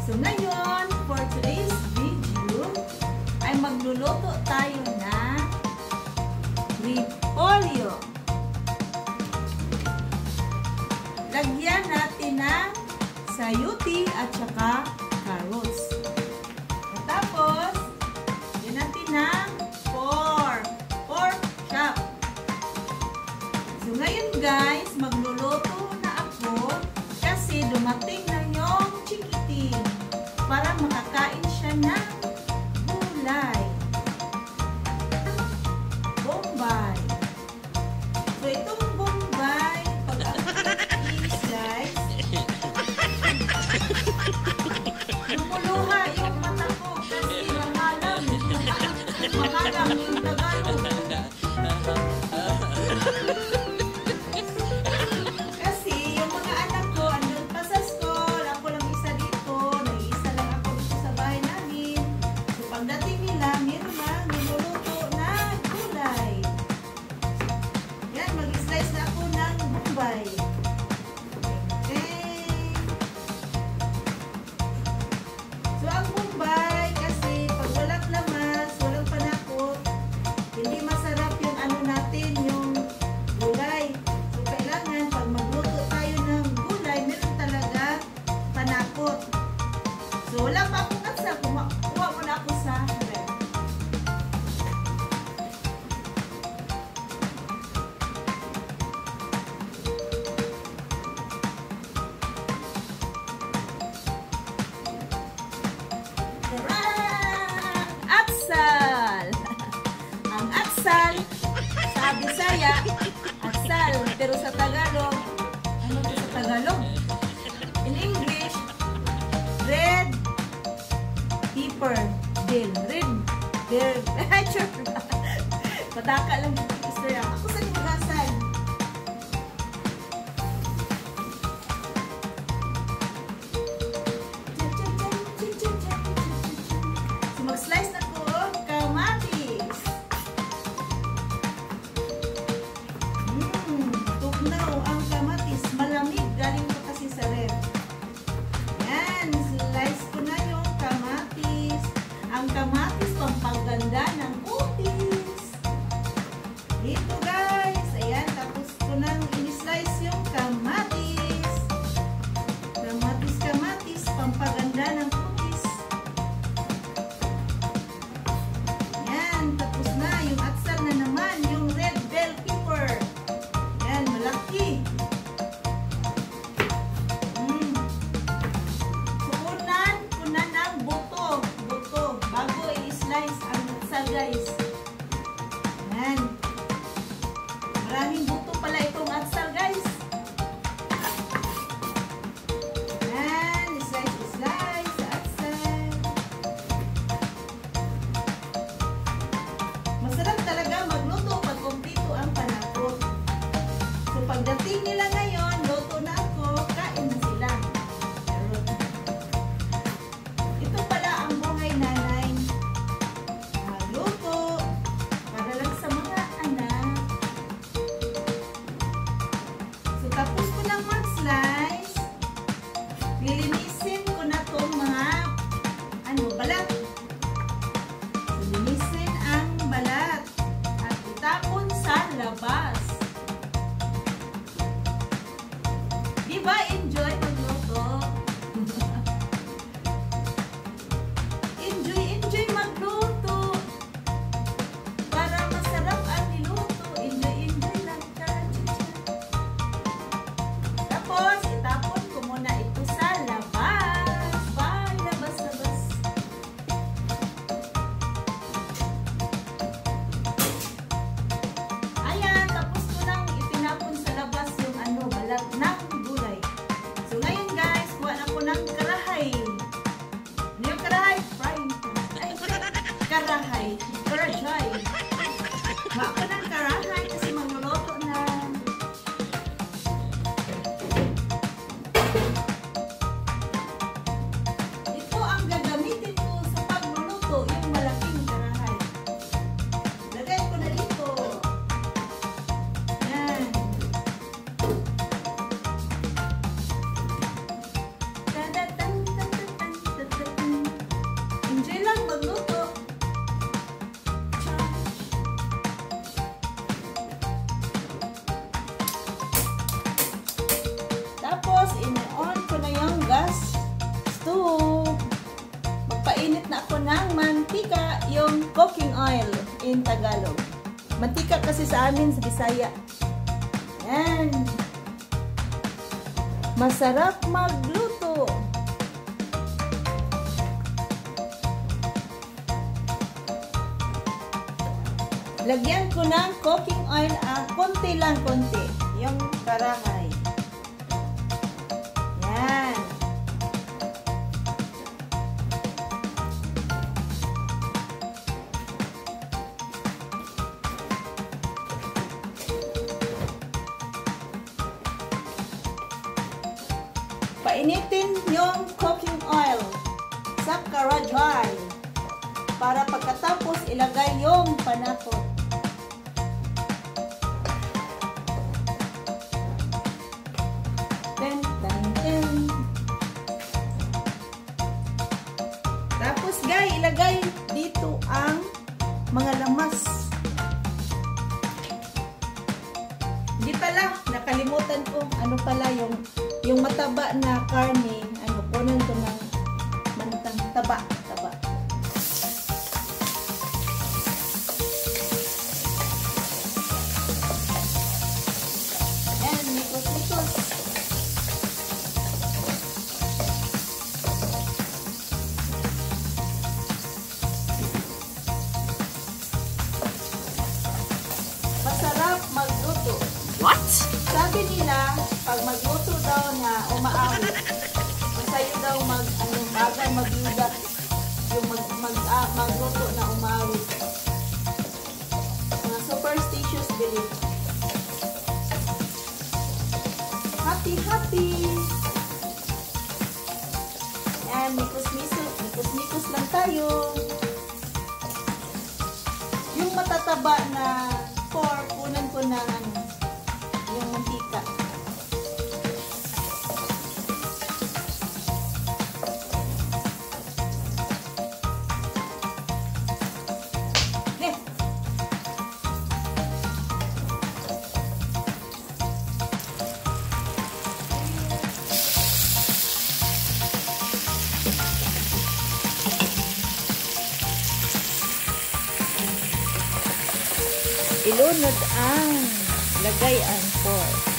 So ngayon, for today's video, ay magluluto tayo ng repolyo. Lagyan natin ng sayuti at saka carrots. At tapos, lagyan natin ng pork chop. So ngayon guys, magluluto na ako kasi dumating na yung chikiting para makakain siya ng gulay. Bombay. So itong bombay, pag i-slice, lumuluha yung mata ko kasi mamalam. Mamalam yung Tagalog. Kasi yung mga anak ko, andun pa sa school, ako lang isa dito, nag-iisa lang ako dito sa bahay namin. So pagdating nila, meron na niluluto na gulay. Yan, mag-slice na ako ng bombay. Okay. So ang bombay, kasi pag walang lamas, walang panakot, hindi masarap yung ano natin, yung gulay. So kailangan pag magluto tayo ng gulay, meron talaga panakot. So wala pa akong katsa, kuha mo na ako sa ref. Atsal! Ang atsal, sa Bisaya, atsal. Pero sa Tagalog, ano to sa Tagalog? In English, red pepper. Dill. Red. Pataka lang yung istorya. Ako sa nilasan. So mag-slice na ko kamatis. Tugnaw ang kamatis. Malamig. Galing ko kasi sa ref. Yan. Slice ko na yung kamatis. Ang kamatis, pampaganda ng kutis. Dito guys. Ayan. Tapos ko nang in-slice yung kamatis. Kamatis. Pampaganda ng kutis. Yan. Tapos na. Yung atsal na naman. Yung red bell pepper. Yan. Malaki. Kunan ng buto. Bago i-slice ang atsal guys. Yan. Maraming buto pala itong atsal guys. Yan. Slice atsal. Masarap talaga magluto pag kumpleto ang panakot. So pagdating nila ngayon, luto na ako, kain na sila. Ito pala ang buhay nanay. Magluto para lang sa mga anak. So tapos ko lang mag-slice, lilinisin ko na itong mga balat. So linisin ang balat at itapon sa labas. Diba enjoy magluto? Enjoy magluto. Para masarap ang niluto. Enjoy lang. Tapos, itapon ko muna ito sa labas. Bye, labas. Ayan, tapos ko nang itinapon sa labas yung balat ng gulay. So ngayon guys, kuha na ko ng karahay. Ano yung karahay? Frying pan. Ay, karahay. Kuha ko ng karahay kasi magluluto na. Ito ang gagamitin ko sa pagluluto, yung malaking karahay. Lagay ko na dito. Yan. na ako ng mantika, yung cooking oil in Tagalog. Mantika kasi sa amin sa Bisaya. Yan. Masarap magluto. Lagyan ko ng cooking oil, konti lang, konti. Yung karangay. Yan. Painitin yung cooking oil sa karajuay para pagkatapos ilagay yung panakot. Ten, ten, ten. Tapos guys, ilagay dito ang mga lamas. Hindi pala, nakalimutan ko ano pala yung mataba na karne, kunan ko ng mantang taba. Yan, mikos. Masarap magluto. What? Sabi nila, pag magluto daw na umaawit, masayo daw bagal magyuda yung magluto na umaawit. Mga superstitious belief. Happy! Yan, mikos lang tayo. Yung matataba na pork, kunan ko na yung mantika. Ilunod ang lagay ang pork.